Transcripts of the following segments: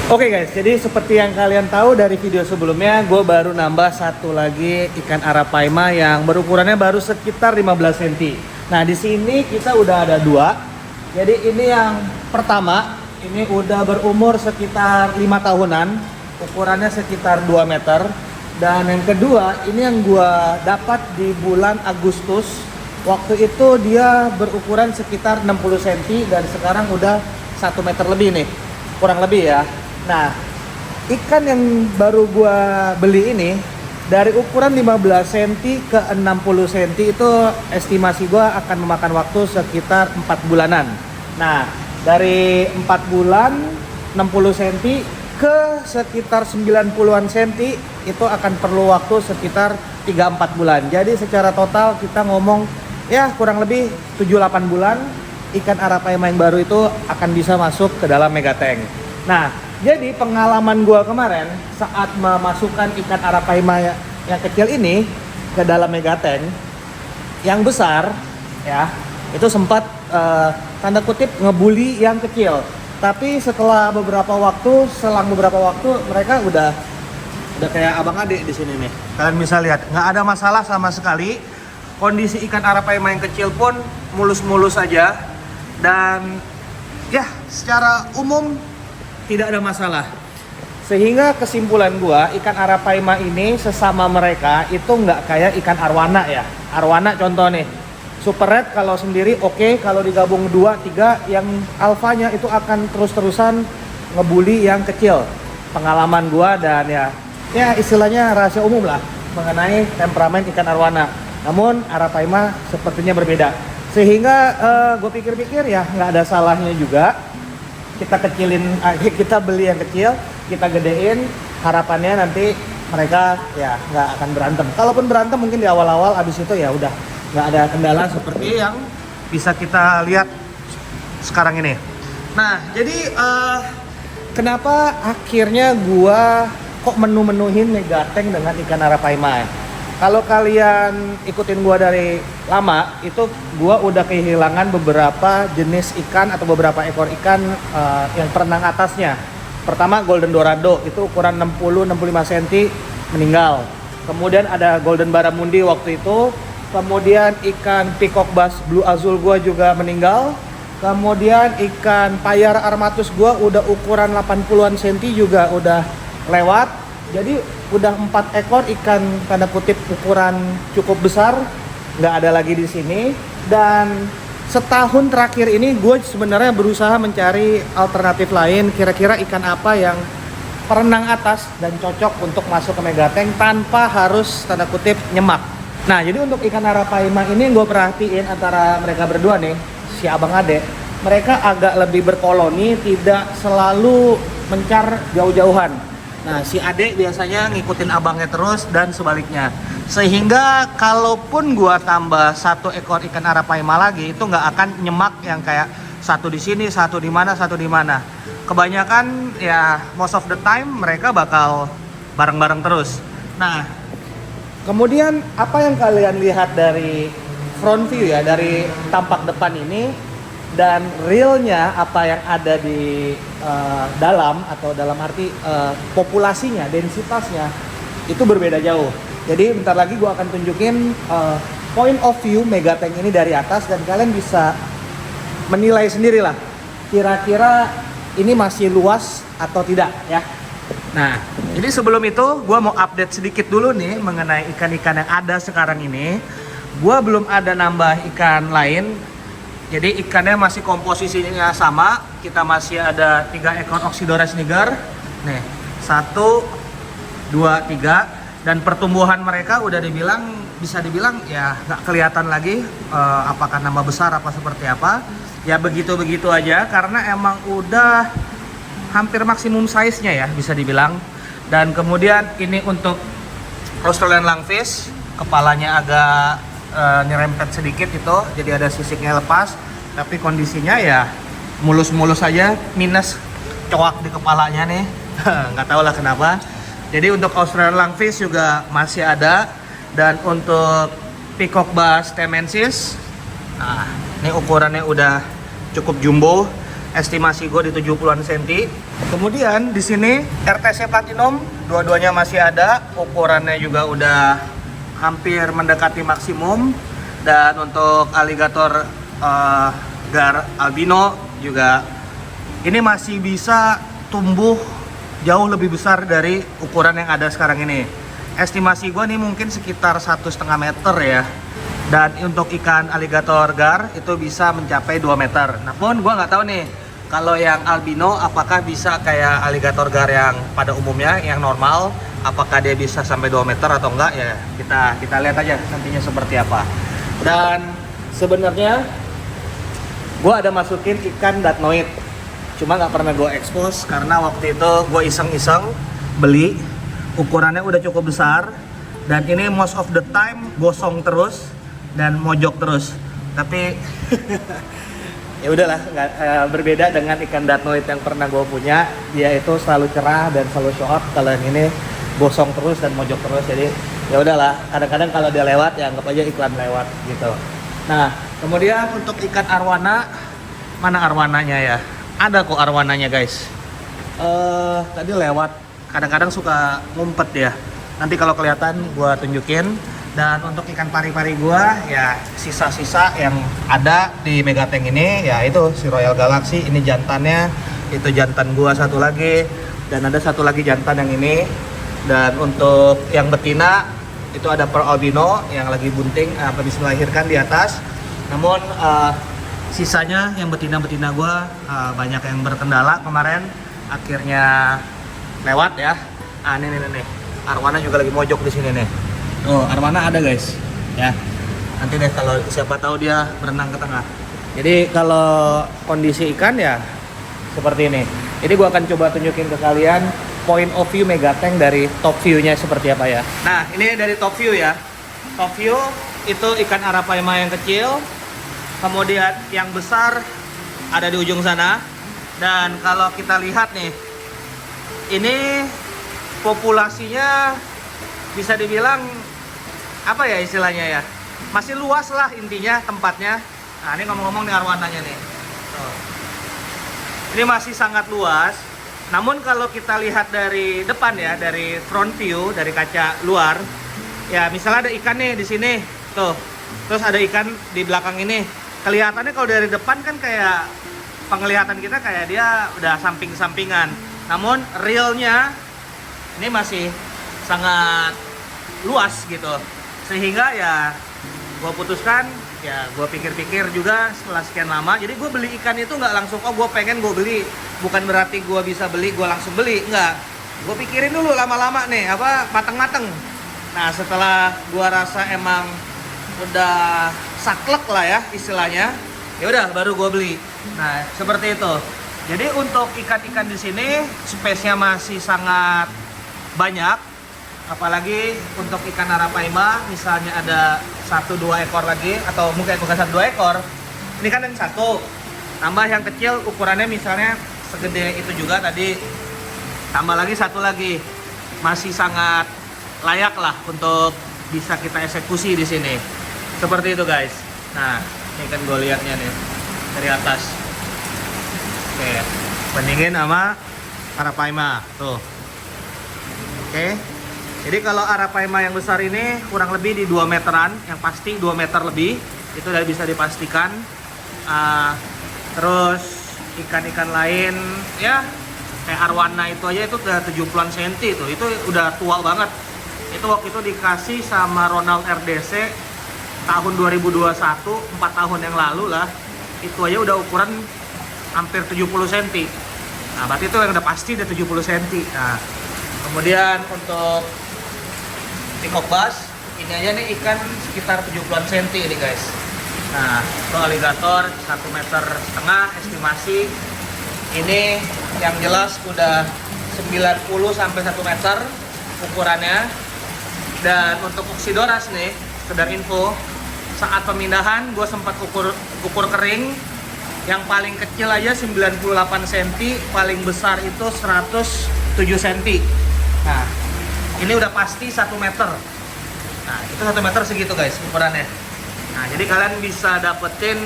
Oke guys, jadi seperti yang kalian tahu dari video sebelumnya, gue baru nambah satu lagi ikan arapaima yang berukurannya baru sekitar 15 cm. Nah di sini kita udah ada dua. Jadi ini yang pertama, ini udah berumur sekitar 5 tahunan, ukurannya sekitar 2 meter. Dan yang kedua, ini yang gue dapat di bulan Agustus. Waktu itu dia berukuran sekitar 60 cm dan sekarang udah 1 meter lebih nih, kurang lebih ya. Nah, ikan yang baru gua beli ini dari ukuran 15 cm ke 60 cm itu estimasi gua akan memakan waktu sekitar 4 bulanan. Nah, dari 4 bulan 60 cm ke sekitar 90-an cm itu akan perlu waktu sekitar 3-4 bulan. Jadi secara total kita ngomong ya kurang lebih 7-8 bulan ikan arapaima yang baru itu akan bisa masuk ke dalam megatank. Nah, jadi pengalaman gua kemarin saat memasukkan ikan arapaima yang kecil ini ke dalam megatank yang besar ya, itu sempat tanda kutip ngebully yang kecil. Tapi setelah selang beberapa waktu mereka udah kayak abang adik di sini nih. Kalian bisa lihat, nggak ada masalah sama sekali. Kondisi ikan arapaima yang kecil pun mulus-mulus aja dan ya secara umum tidak ada masalah. Sehingga kesimpulan gua, ikan arapaima ini sesama mereka itu nggak kayak ikan arwana ya. Arwana contoh nih, super red kalau sendiri oke, kalau digabung 2-3 yang alfanya itu akan terus-terusan ngebully yang kecil. Pengalaman gua dan ya istilahnya rahasia umum lah mengenai temperamen ikan arwana. Namun arapaima sepertinya berbeda. Sehingga gue pikir-pikir ya nggak ada salahnya juga kita kita beli yang kecil, kita gedein, harapannya nanti mereka ya nggak akan berantem. Kalaupun berantem mungkin di awal-awal, abis itu ya udah nggak ada kendala seperti yang bisa kita lihat sekarang ini. Nah jadi kenapa akhirnya gua kok menu-menuhin megatank dengan ikan arapaima? Kalau kalian ikutin gua dari lama, itu gua udah kehilangan beberapa jenis ikan atau beberapa ekor ikan yang perenang atasnya. Pertama golden dorado, itu ukuran 60-65 cm meninggal. Kemudian ada golden barramundi waktu itu. Kemudian ikan peacock bass blue azul gua juga meninggal. Kemudian ikan payar armatus gua udah ukuran 80-an cm juga udah lewat. Jadi udah 4 ekor ikan tanda kutip ukuran cukup besar nggak ada lagi di sini. Dan setahun terakhir ini gue sebenarnya berusaha mencari alternatif lain, kira-kira ikan apa yang perenang atas dan cocok untuk masuk ke megatank tanpa harus tanda kutip nyemak. Nah jadi untuk ikan arapaima ini gue perhatiin antara mereka berdua nih, si abang ade, mereka agak lebih berkoloni, tidak selalu mencar jauh-jauhan. Nah, si adek biasanya ngikutin abangnya terus dan sebaliknya. Sehingga kalaupun gua tambah 1 ekor ikan arapaima lagi, itu nggak akan nyemak yang kayak satu di sini, satu di mana, satu di mana. Kebanyakan ya most of the time mereka bakal bareng-bareng terus. Nah, kemudian apa yang kalian lihat dari front view ya, dari tampak depan ini dan realnya apa yang ada di dalam atau dalam arti populasinya, densitasnya itu berbeda jauh. Jadi bentar lagi gue akan tunjukin point of view megatank ini dari atas dan kalian bisa menilai sendiri lah kira-kira ini masih luas atau tidak ya. Nah jadi sebelum itu gue mau update sedikit dulu nih mengenai ikan-ikan yang ada sekarang ini. Gue belum ada nambah ikan lain. Jadi ikannya masih komposisinya sama. Kita masih ada 3 ekor Oxydores niger. Nih, 1, 2, 3. Dan pertumbuhan mereka udah bisa dibilang ya nggak kelihatan lagi apakah nambah besar apa seperti apa. Ya begitu-begitu aja karena emang udah hampir maksimum size-nya ya bisa dibilang. Dan kemudian ini untuk Australian lungfish, kepalanya agak nyerempet sedikit itu, jadi ada sisiknya lepas, tapi kondisinya ya mulus-mulus aja, minus coak di kepalanya nih. Nggak tahu lah kenapa. Jadi untuk Australian lungfish juga masih ada. Dan untuk peacock bass temensis, nah ini ukurannya udah cukup jumbo. estimasi gue di 70-an cm. Kemudian di sini RTC Platinum, dua-duanya masih ada, ukurannya juga udah hampir mendekati maksimum. Dan untuk alligator gar albino juga ini masih bisa tumbuh jauh lebih besar dari ukuran yang ada sekarang ini. Estimasi gue nih mungkin sekitar 1,5 meter ya. Dan untuk ikan alligator gar itu bisa mencapai 2 meter. Namun gue nggak tahu nih kalau yang albino apakah bisa kayak alligator gar yang pada umumnya yang normal, apakah dia bisa sampai 2 meter atau enggak ya, kita lihat aja nantinya seperti apa. Dan sebenarnya gue ada masukin ikan datnoid, cuma nggak pernah gue expose karena waktu itu gue iseng-iseng beli, ukurannya udah cukup besar dan ini most of the time gosong terus dan mojok terus. Tapi ya udahlah, berbeda dengan ikan datnoid yang pernah gue punya, dia itu selalu cerah dan selalu show up. Kalau yang ini gosong terus dan mojok terus, jadi ya udahlah, kadang-kadang kalau dia lewat ya anggap aja iklan lewat gitu. Nah, kemudian untuk ikan arwana, mana arwananya ya? Ada kok arwananya guys. Tadi lewat, kadang-kadang suka ngumpet ya. Nanti kalau kelihatan gua tunjukin. Dan untuk ikan pari-pari gua ya sisa-sisa yang ada di Megatank ini ya itu si Royal Galaxy, ini jantannya, itu jantan gua satu lagi, dan ada satu lagi jantan yang ini. Dan untuk yang betina itu ada Pearl albino yang lagi bunting, habis melahirkan di atas. Namun sisanya yang betina-betina gua banyak yang berkendala kemarin, akhirnya lewat ya. Nih. Arwana juga lagi mojok di sini nih. Oh, arwana ada guys. Ya. Nanti deh kalau siapa tahu dia berenang ke tengah. Jadi kalau kondisi ikan ya seperti ini. Jadi gua akan coba tunjukin ke kalian point of view Megatank dari top view-nya seperti apa ya. Nah, ini dari top view ya. Top view itu ikan arapaima yang kecil. Kemudian yang besar ada di ujung sana. Dan kalau kita lihat nih, ini populasinya bisa dibilang apa ya istilahnya ya, masih luas lah intinya tempatnya. Nah, ini ngomong-ngomong nih arwananya nih. Tuh. Ini masih sangat luas. Namun kalau kita lihat dari depan ya, dari front view, dari kaca luar, ya misalnya ada ikan nih di sini, tuh. Terus ada ikan di belakang ini. Kelihatannya kalau dari depan kan kayak penglihatan kita kayak dia udah samping-sampingan. Namun realnya ini masih sangat luas gitu. Sehingga ya gue putuskan, ya gue pikir-pikir juga setelah sekian lama. Jadi gue beli ikan itu nggak langsung, oh gue pengen gue beli. Bukan berarti gue bisa beli, gue langsung beli. Enggak. Gue pikirin dulu lama-lama nih, mateng-mateng. Nah setelah gue rasa emang udah saklek lah ya istilahnya, ya udah baru gue beli. Nah seperti itu. Jadi untuk ikan-ikan di sini space-nya masih sangat banyak. Apalagi untuk ikan arapaima, misalnya ada 1-2 ekor lagi, atau mungkin bukan 1-2 ekor. Ini kan yang satu, tambah yang kecil ukurannya misalnya segede itu juga tadi, tambah lagi satu lagi, masih sangat layak lah untuk bisa kita eksekusi di sini. Seperti itu guys. Nah, ini kan gue lihatnya nih dari atas. Oke, bandingin sama arapaima tuh. Oke. Jadi kalau arapaima yang besar ini kurang lebih di 2 meteran, yang pasti 2 meter lebih, itu udah bisa dipastikan. Terus ikan-ikan lain ya kayak arwana itu aja itu udah 70-an cm itu udah tua banget. Itu waktu itu dikasih sama Ronald RDC tahun 2021, 4 tahun yang lalu lah. Itu aja udah ukuran hampir 70 cm. Nah, berarti itu yang udah pasti udah 70 cm. Nah, kemudian untuk peacock bass, ini aja nih ikan sekitar 70-an cm ini guys. Nah, itu alligator 1,5 meter estimasi. Ini yang jelas udah 90 sampai 1 meter ukurannya. Dan untuk Oxydoras nih, sekedar info, saat pemindahan gue sempat ukur kering. Yang paling kecil aja 98 cm, paling besar itu 107 cm. Nah, ini udah pasti 1 meter. Nah, itu 1 meter segitu guys ukurannya. Nah, jadi kalian bisa dapetin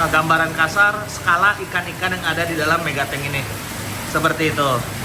gambaran kasar skala ikan-ikan yang ada di dalam megatank ini. Seperti itu.